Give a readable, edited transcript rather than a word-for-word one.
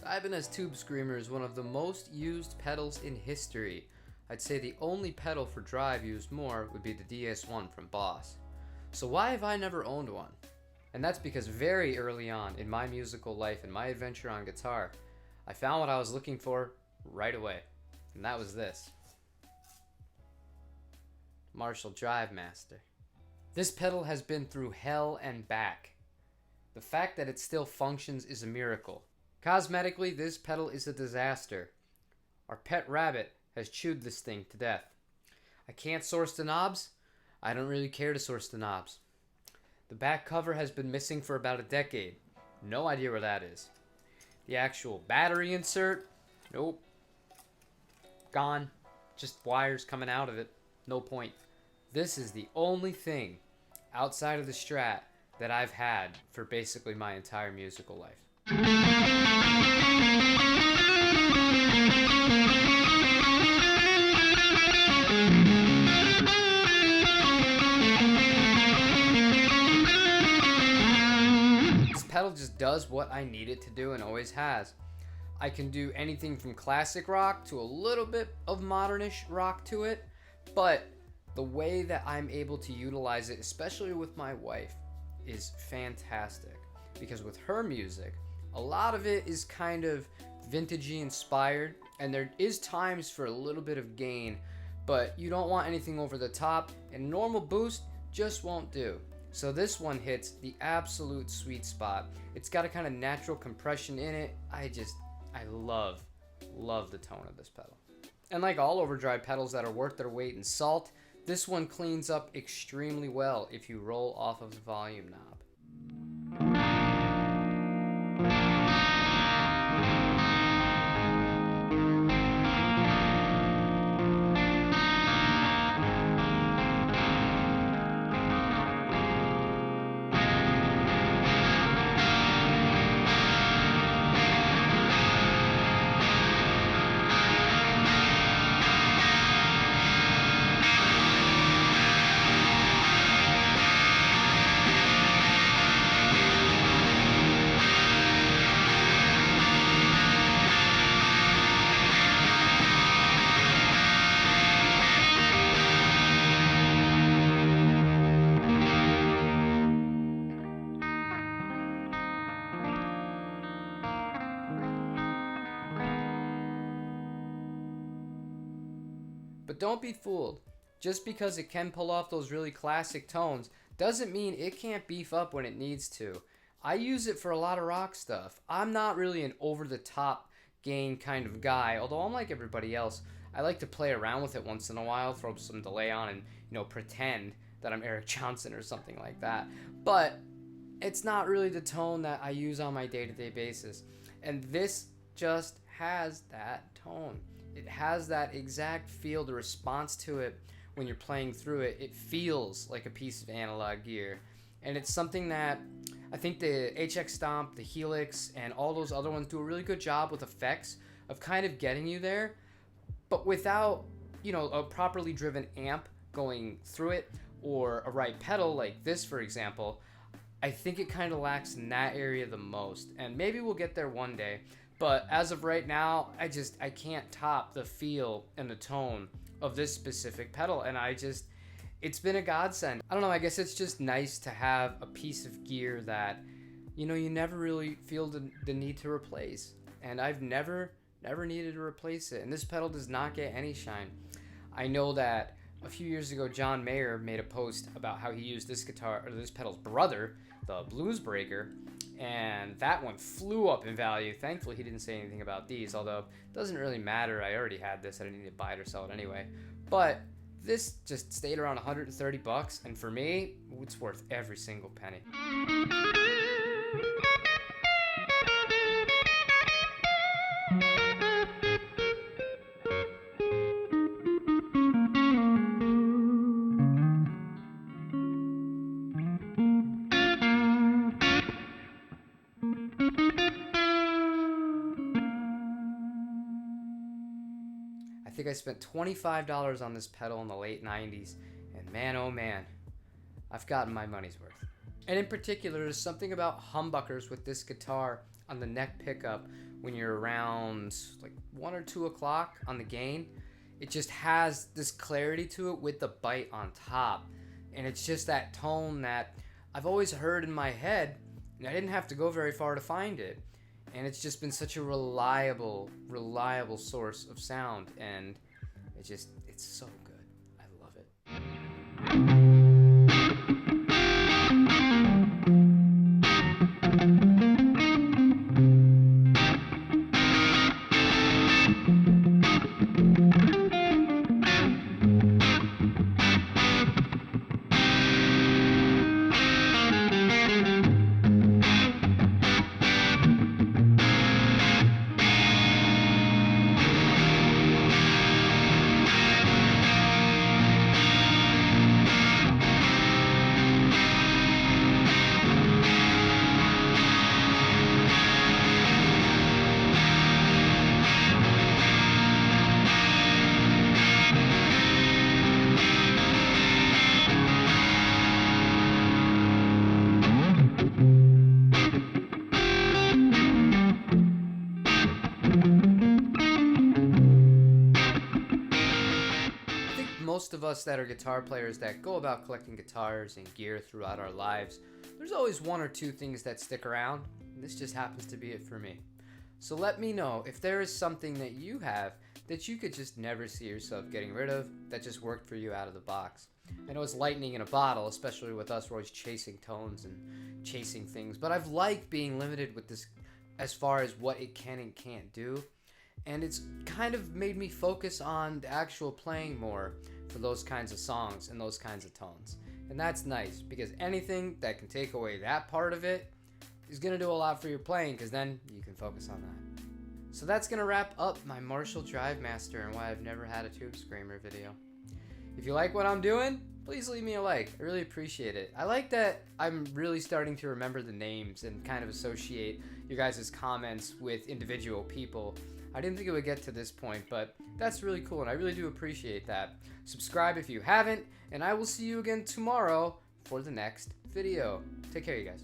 The Ibanez Tubescreamer is one of the most used pedals in history. I'd say the only pedal for drive used more would be the DS1 from Boss. So why have I never owned one? And that's because very early on in my musical life and my adventure on guitar, I found what I was looking for right away. And that was this. Marshall Drive Master. This pedal has been through hell and back. The fact that it still functions is a miracle. Cosmetically, this pedal is a disaster. Our pet rabbit has chewed this thing to death. I can't source the knobs. I don't really care to source the knobs. The back cover has been missing for about a decade. No idea where that is. The actual battery insert, nope. Gone. Just wires coming out of it. No point. This is the only thing outside of the Strat that I've had for basically my entire musical life. This pedal just does what I need it to do and always has. I can do anything from classic rock to a little bit of modernish rock to it, but the way that I'm able to utilize it, especially with my wife, is fantastic. Because with her music, a lot of it is kind of vintagey inspired, and there is times for a little bit of gain, but you don't want anything over the top, and normal boost just won't do. So this one hits the absolute sweet spot. It's got a kind of natural compression in it. I love the tone of this pedal. And like all overdrive pedals that are worth their weight in salt, this one cleans up extremely well if you roll off of the volume knob. But don't be fooled. Just because it can pull off those really classic tones doesn't mean it can't beef up when it needs to. I use it for a lot of rock stuff. I'm not really an over-the-top gain kind of guy, although I'm like everybody else. I like to play around with it once in a while, throw some delay on and, pretend that I'm Eric Johnson or something like that. But it's not really the tone that I use on my day-to-day basis. And this just has that tone. It has that exact feel, the response to it when you're playing through it. It feels like a piece of analog gear. And it's something that I think the HX Stomp, the Helix, and all those other ones do a really good job with effects of kind of getting you there, but without, a properly driven amp going through it or a right pedal like this, for example. I think it kind of lacks in that area the most. And maybe we'll get there one day. But as of right now, I can't top the feel and the tone of this specific pedal. And it's been a godsend. I don't know, I guess it's just nice to have a piece of gear that, you never really feel the need to replace. And I've never needed to replace it. And this pedal does not get any shine. I know that a few years ago, John Mayer made a post about how he used this pedal's brother, the Blues Breaker, and that one flew up in value. Thankfully, he didn't say anything about these, although it doesn't really matter. I already had this. I didn't need to buy it or sell it anyway. But this just stayed around $130, and for me, it's worth every single penny. I think I spent $25 on this pedal in the late 90s, and man oh man, I've gotten my money's worth. And in particular, there's something about humbuckers with this guitar on the neck pickup when you're around like 1 or 2 o'clock on the gain. It just has this clarity to it with the bite on top. And it's just that tone that I've always heard in my head, and I didn't have to go very far to find it. And it's just been such a reliable source of sound, and it's so good. I love it. Most of us that are guitar players that go about collecting guitars and gear throughout our lives, there's always 1 or 2 things that stick around, and this just happens to be it for me. So let me know if there is something that you have that you could just never see yourself getting rid of, that just worked for you out of the box. I know it's lightning in a bottle, especially with us, we're always chasing tones and chasing things, but I've liked being limited with this as far as what it can and can't do, and it's kind of made me focus on the actual playing more for those kinds of songs and those kinds of tones. And that's nice, because anything that can take away that part of it is going to do a lot for your playing, because then you can focus on that. So that's going to wrap up my Marshall Drive Master and why I've never had a Tubescreamer video. If you like what I'm doing, please leave me a like. I really appreciate it. I like that I'm really starting to remember the names and kind of associate your guys' comments with individual people. I didn't think it would get to this point, but that's really cool, and I really do appreciate that. Subscribe if you haven't, and I will see you again tomorrow for the next video. Take care, you guys.